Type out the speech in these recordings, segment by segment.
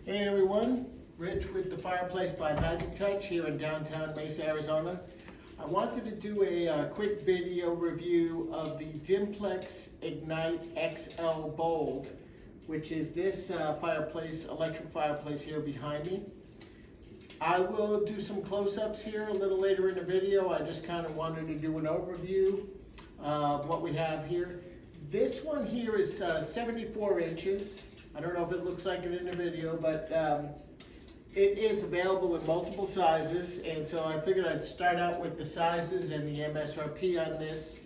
Hey everyone, Rich with the Fireplace by Magic Touch here in downtown Mesa, Arizona. I wanted to do a quick video review of the Dimplex IgniteXL Bold, which is this electric fireplace here behind me. I will do some close-ups here a little later in the video. I just kind of wanted to do an overview of what we have here. This one here is 74 inches. I don't know if it looks like it in the video, but it is available in multiple sizes, and so I figured I'd start out with the sizes and the MSRP on this.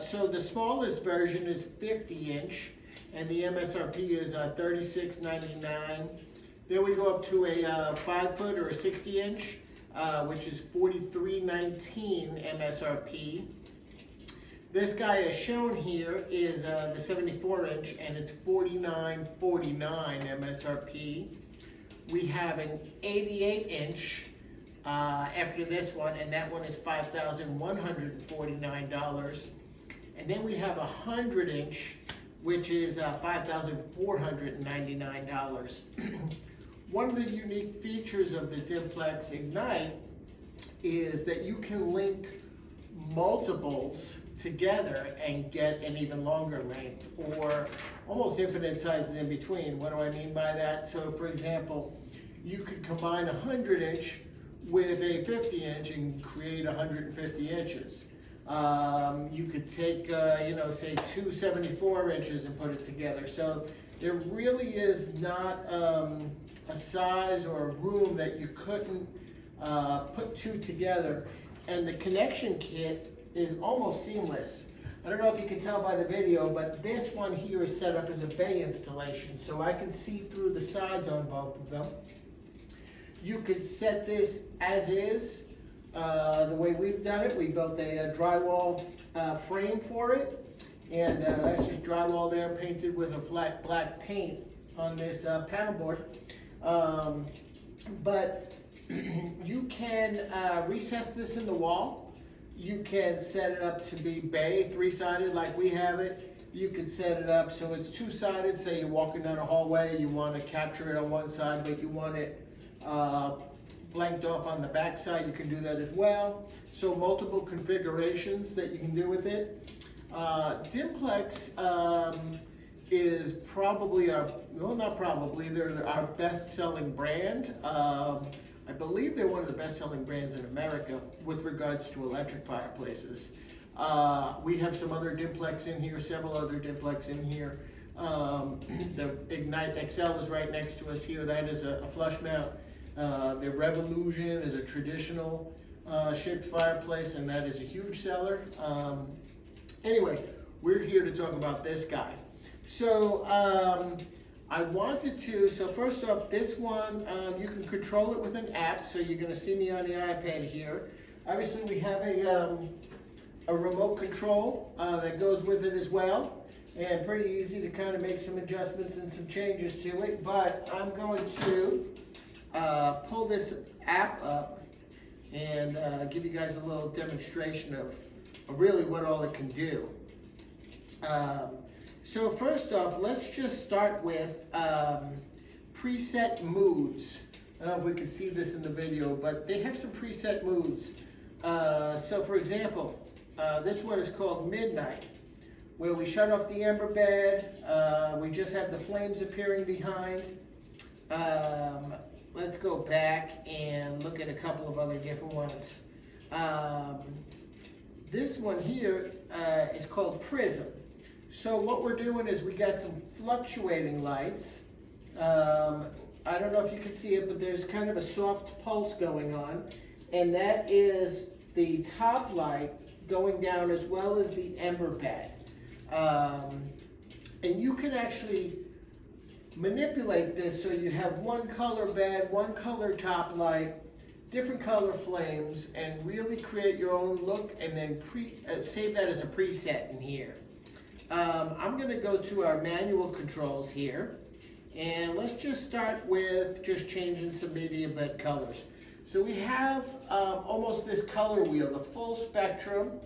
So the smallest version is 50 inch, and the MSRP is $36.99. Then we go up to a 5 foot or a 60 inch, which is $43.19 MSRP. This guy as shown here is the 74 inch, and it's $49.49 MSRP. We have an 88 inch after this one, and that one is $5,149. And then we have a 100 inch, which is $5,499. One of the unique features of the Dimplex Ignite is that you can link multiples together and get an even longer length, or almost infinite sizes in between. What do I mean by that? So for example, you could combine a 100 inch with a 50 inch and create 150 inches. You could take, say 274 inches and put it together. So there really is not a size or a room that you couldn't put two together. And the connection kit is almost seamless. I don't know if you can tell by the video, but this one here is set up as a bay installation, so I can see through the sides on both of them. You could set this as is, the way we've done it. We built a drywall frame for it, and that's just drywall there painted with a flat black paint on this panel board. But you can recess this in the wall. You can set it up to be bay, three-sided like we have it. You can set it up so it's two-sided. Say you're walking down a hallway, you want to capture it on one side, but you want it blanked off on the back side. You can do that as well. So multiple configurations that you can do with it. Dimplex is probably they're our best-selling brand. I believe they're one of the best-selling brands in America with regards to electric fireplaces. We have some other Dimplex in here, several other Dimplex in here. The IgniteXL is right next to us here. That is a flush mount. The Revolution is a traditional shaped fireplace, and that is a huge seller. Anyway, we're here to talk about this guy. So I wanted to, so first off, this one, you can control it with an app, so you're going to see me on the iPad here. Obviously, we have a remote control that goes with it as well, and pretty easy to kind of make some adjustments and some changes to it, but I'm going to pull this app up and give you guys a little demonstration of really what all it can do. So first off, let's just start with preset moods. I don't know if we can see this in the video, but they have some preset moods. So for example, this one is called Midnight, where we shut off the ember bed. We just have the flames appearing behind. Let's go back and look at a couple of other different ones. This one here is called Prism. So what we're doing is we got some fluctuating lights. I don't know if you can see it, but there's kind of a soft pulse going on, and that is the top light going down as well as the ember pad. And you can actually manipulate this so you have one color bed, one color top light, different color flames, and really create your own look, and then save that as a preset in here. I'm going to go to our manual controls here, and let's just start with just changing some media bed colors. So we have almost this color wheel, the full spectrum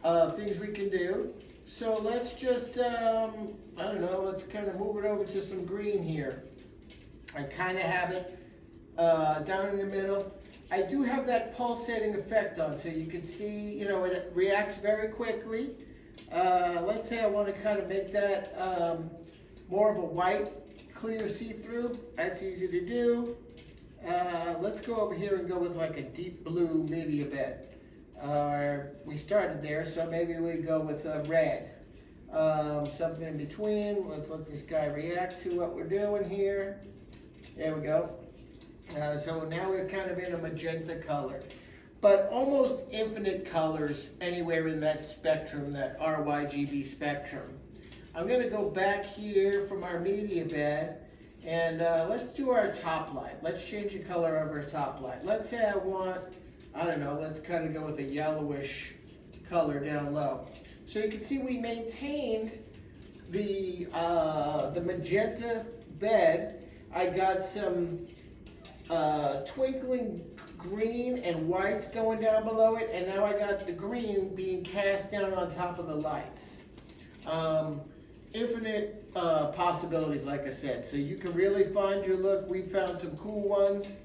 of things we can do. So let's just, I don't know, let's kind of move it over to some green here. I kind of have it down in the middle. I do have that pulsating effect on, so you can see, you know, it reacts very quickly. Let's say I want to kind of make that more of a white, clear see-through. That's easy to do. Let's go over here and go with like a deep blue media bed. We started there, so maybe we go with a red. Something in between. Let's let this guy react to what we're doing here. There we go. So now we're kind of in a magenta color, but almost infinite colors anywhere in that spectrum, that RYGB spectrum. I'm going to go back here from our media bed, and let's do our top light. Let's change the color of our top light. Let's say I want, I don't know, let's kind of go with a yellowish color down low. So you can see we maintained the magenta bed. I got some twinkling green and whites going down below it, and now I got the green being cast down on top of the lights. Infinite possibilities, like I said, so you can really find your look. We found some cool ones,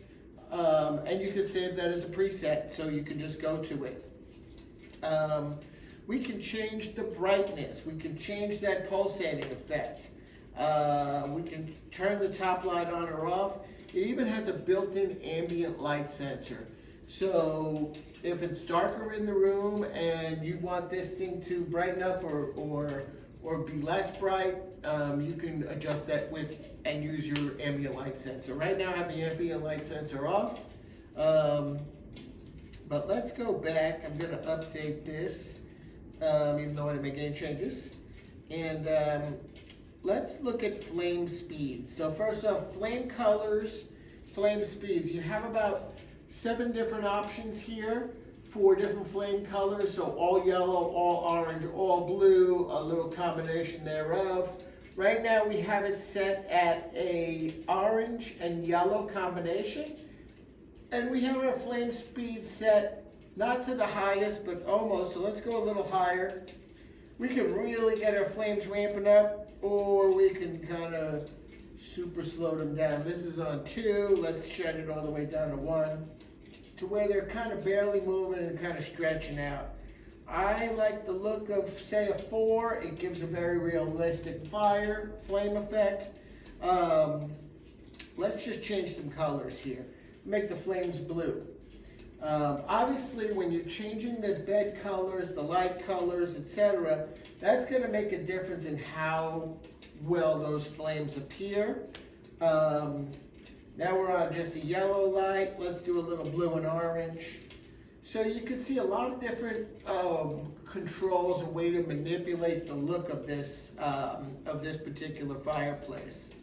and you can save that as a preset, so you can just go to it. We can change the brightness. We can change that pulsating effect. We can turn the top light on or off. It even has a built-in ambient light sensor. So if it's darker in the room and you want this thing to brighten up or be less bright, you can adjust that with and use your ambient light sensor. Right now I have the ambient light sensor off. But let's go back. I'm going to update this, even though I didn't make any changes. And let's look at flame speeds. So first off, flame colors, flame speeds. You have about 7 different options here for different flame colors. So all yellow, all orange, all blue, a little combination thereof. Right now we have it set at a orange and yellow combination. And we have our flame speed set not to the highest, but almost. So let's go a little higher. We can really get our flames ramping up, or we can kind of super slow them down. This is on 2. Let's shut it all the way down to 1, to where they're kind of barely moving and kind of stretching out. I like the look of, say, a 4. It gives a very realistic flame effect. Let's just change some colors here. Make the flames blue. Obviously, when you're changing the bed colors, the light colors, etc., that's going to make a difference in how well those flames appear. Now we're on just a yellow light. Let's do a little blue and orange. So you can see a lot of different controls and way to manipulate the look of this particular fireplace.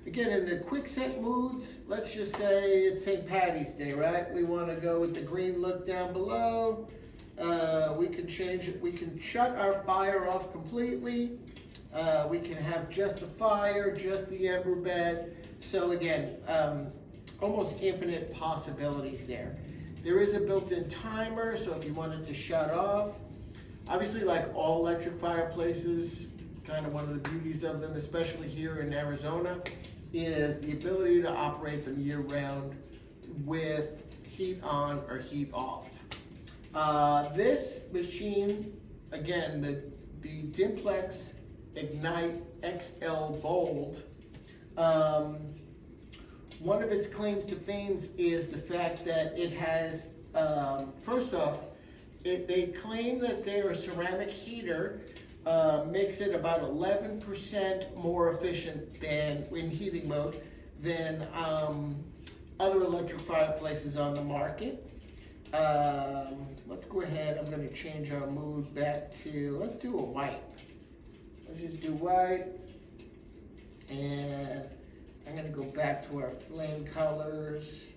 Again, in the quick set moods, let's just say it's St. Patty's Day, right? We want to go with the green look down below. We can change it. We can shut our fire off completely. We can have just the fire, just the ember bed. So again, almost infinite possibilities there. There is a built-in timer, so if you wanted to shut off. Obviously, like all electric fireplaces, kind of one of the beauties of them, especially here in Arizona, is the ability to operate them year-round with heat on or heat off. This machine, again, the Dimplex IgniteXL Bold, one of its claims to fame is the fact that it has, first off, they claim that their ceramic heater makes it about 11% more efficient than in heating mode than other electric fireplaces on the market. Let's go ahead. I'm going to change our mood back to, let's do a white. Let's just do white. And I'm going to go back to our flame colors.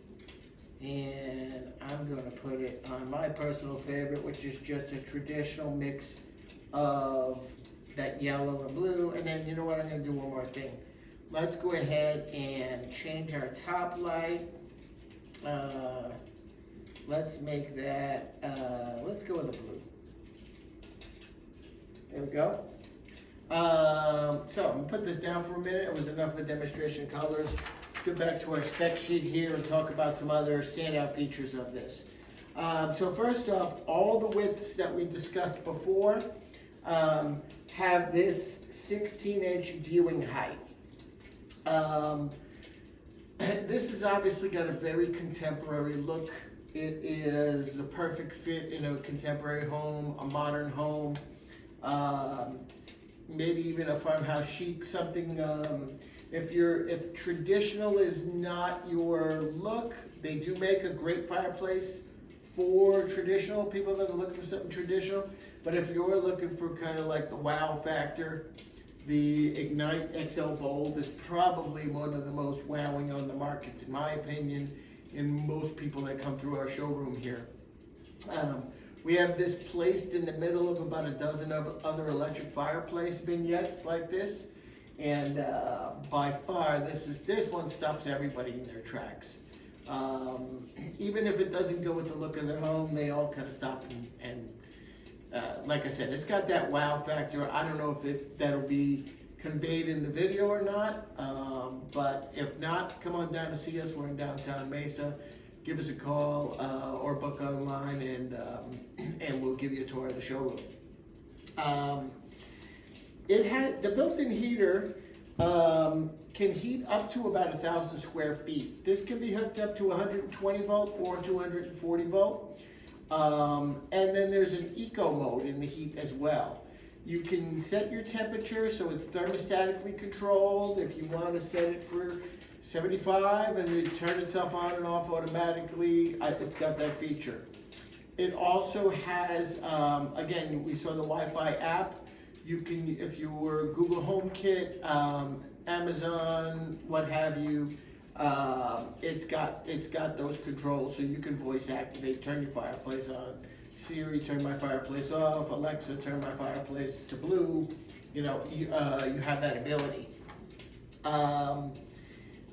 And I'm going to put it on my personal favorite, which is just a traditional mix of that yellow and blue. And then, you know what, I'm going to do one more thing. Let's go ahead and change our top light. Let's make that, let's go with a blue. There we go. So I'm gonna put this down for a minute. It was enough of a demonstration colors. Let's get back to our spec sheet here and talk about some other standout features of this. So first off, all the widths that we discussed before have this 16-inch viewing height. This has obviously got a very contemporary look. It is the perfect fit in a contemporary home, a modern home, maybe even a farmhouse chic, something. If traditional is not your look, they do make a great fireplace for traditional people that are looking for something traditional. But if you're looking for kind of like the wow factor, the IgniteXL Bold is probably one of the most wowing on the markets, in my opinion, in most people that come through our showroom here. We have this placed in the middle of about a dozen of other electric fireplace vignettes like this, and by far this one stops everybody in their tracks. Even if it doesn't go with the look of their home, they all kind of stop and like I said, it's got that wow factor. I don't know if that'll be conveyed in the video or not, but if not, come on down to see us. We're in downtown Mesa. Give us a call or book online, and we'll give you a tour of the showroom. It has the built-in heater. Can heat up to about 1,000 square feet. This can be hooked up to 120 volt or 240 volt. And then there's an eco mode in the heat as well. You can set your temperature so it's thermostatically controlled. If you want to set it for 75 and it turn itself on and off automatically, it's got that feature. It also has, again, we saw the Wi-Fi app. You can, if you were Google HomeKit, Amazon, what have you, it's got those controls, so you can voice activate, turn your fireplace on, Siri, turn my fireplace off, Alexa, turn my fireplace to blue. You know, you have that ability.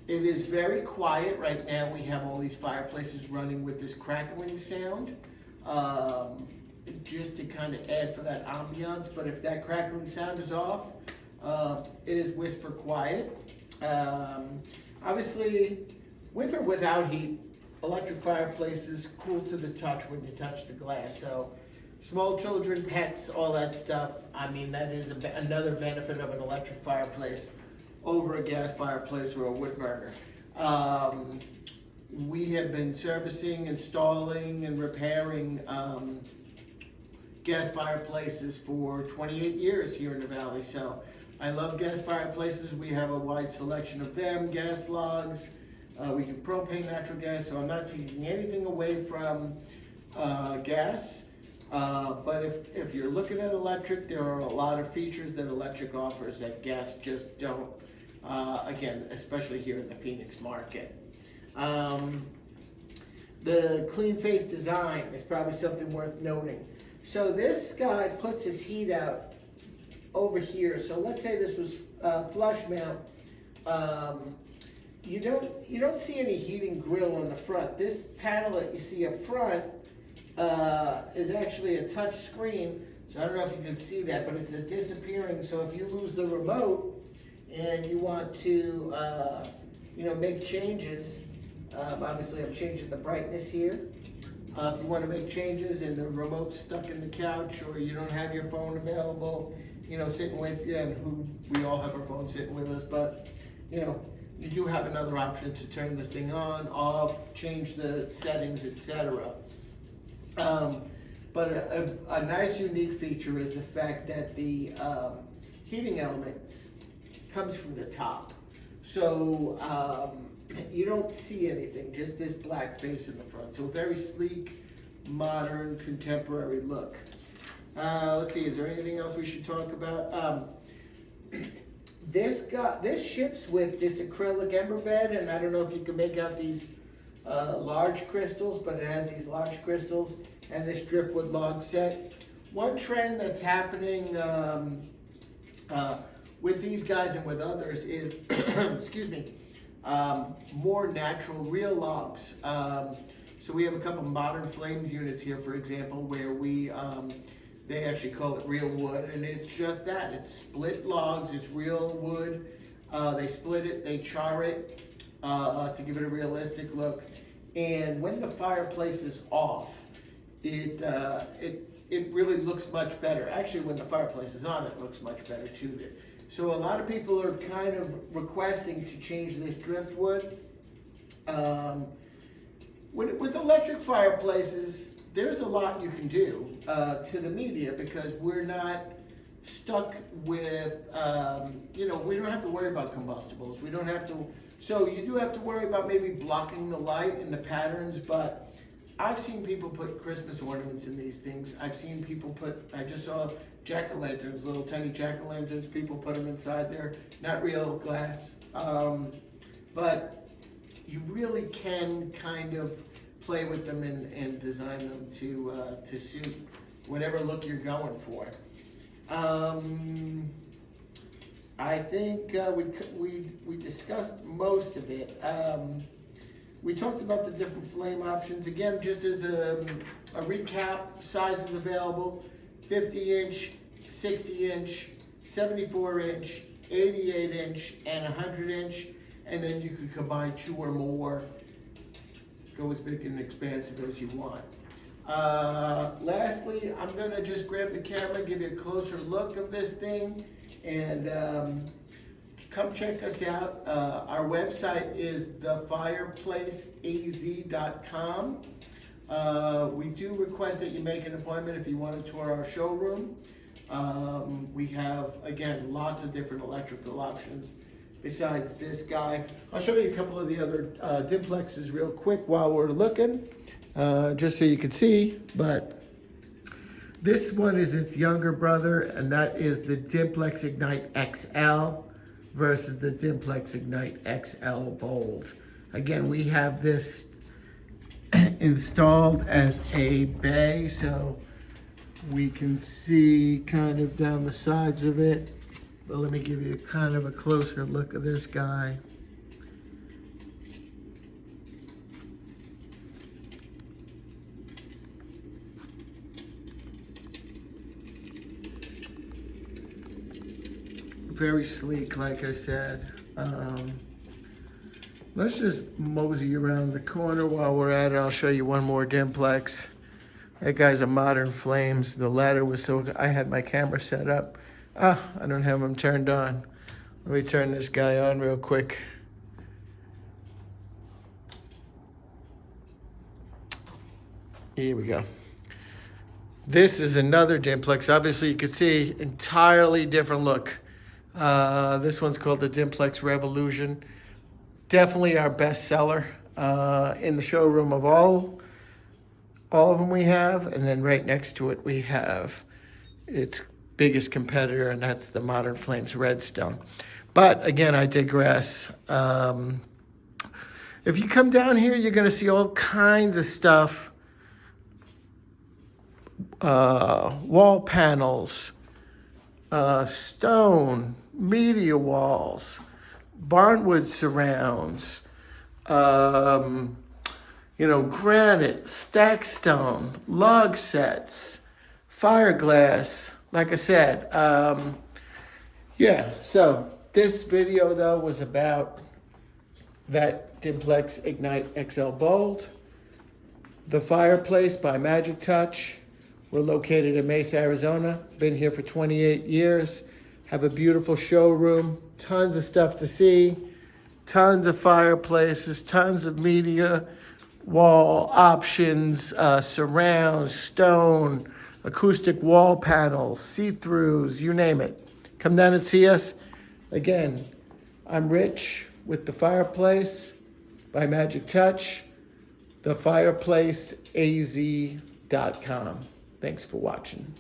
It is very quiet right now. We have all these fireplaces running with this crackling sound, just to kind of add for that ambiance. But if that crackling sound is off, it is whisper quiet. Obviously, with or without heat, electric fireplaces cool to the touch when you touch the glass. So small children, pets, all that stuff, I mean, that is another benefit of an electric fireplace over a gas fireplace or a wood burner. We have been servicing, installing, and repairing gas fireplaces for 28 years here in the Valley. So I love gas fireplaces. We have a wide selection of them, gas logs. We do propane, natural gas, so I'm not taking anything away from gas. But if you're looking at electric, there are a lot of features that electric offers that gas just don't. Again, especially here in the Phoenix market. The clean face design is probably something worth noting. So this guy puts his heat out over here. So let's say this was flush mount. You don't see any heating grill on the front. This panel that you see up front is actually a touch screen. So I don't know if you can see that, but it's a disappearing. So if you lose the remote and you want to make changes, obviously I'm changing the brightness here. If you want to make changes and the remote's stuck in the couch, or you don't have your phone available, sitting with you, and we all have our phone sitting with us, but you do have another option to turn this thing on, off, change the settings, etc. But a nice unique feature is the fact that the heating elements comes from the top. So you don't see anything, just this black face in the front. So very sleek, modern, contemporary look. Let's see, is there anything else we should talk about? This ships with this acrylic ember bed, and I don't know if you can make out these large crystals, but it has these large crystals and this driftwood log set. One trend that's happening with these guys and with others is, excuse me, more natural, real logs. So we have a couple modern flames units here, for example, where They actually call it real wood, and it's just that. It's split logs, it's real wood. They split it, they char it to give it a realistic look. And when the fireplace is off, it really looks much better. Actually, when the fireplace is on, it looks much better too. So a lot of people are kind of requesting to change this driftwood. With electric fireplaces, there's a lot you can do to the media, because we're not stuck with, we don't have to worry about combustibles. We don't have to, so you do have to worry about maybe blocking the light and the patterns, but I've seen people put Christmas ornaments in these things. I've seen people I just saw jack-o'-lanterns, little tiny jack-o'-lanterns, people put them inside there, not real glass, but you really can kind of play with them and design them to suit whatever look you're going for. I think we discussed most of it. We talked about the different flame options. Again, just as a recap, sizes available: 50-inch, 60-inch, 74-inch, 88-inch, and 100-inch. And then you could combine 2 or more. Go as big and expansive as you want. Lastly, I'm gonna just grab the camera, give you a closer look of this thing, and come check us out. Our website is thefireplaceaz.com. We do request that you make an appointment if you want to tour our showroom. We have, again, lots of different electrical options besides this guy. I'll show you a couple of the other Dimplexes real quick while we're looking, just so you can see. But this one is its younger brother, and that is the Dimplex IgniteXL versus the Dimplex IgniteXL Bold. Again, we have this installed as a bay, so we can see kind of down the sides of it. But let me give you kind of a closer look of this guy. Very sleek, like I said. Let's just mosey around the corner while we're at it. I'll show you one more Dimplex. That guy's a Modern Flames. The ladder was so, I had my camera set up. I don't have them turned on. Let me turn this guy on real quick. Here we go. This is another Dimplex. Obviously, you can see entirely different look. This one's called the Dimplex Revolution. Definitely our best seller in the showroom of all of them we have. And then right next to it, we have its biggest competitor, and that's the Modern Flames Redstone. But again, I digress. If you come down here, you're going to see all kinds of stuff. Wall panels, stone, media walls, barnwood surrounds, granite, stack stone, log sets, fiberglass. Like I said, so this video though was about that Dimplex IgniteXL Bold, the Fireplace by Magic Touch. We're located in Mesa, Arizona. Been here for 28 years. Have a beautiful showroom, tons of stuff to see, tons of fireplaces, tons of media, wall options, surrounds, stone, acoustic wall panels, see-throughs, you name it. Come down and see us. Again, I'm Rich with the Fireplace by Magic Touch, thefireplaceaz.com. Thanks for watching.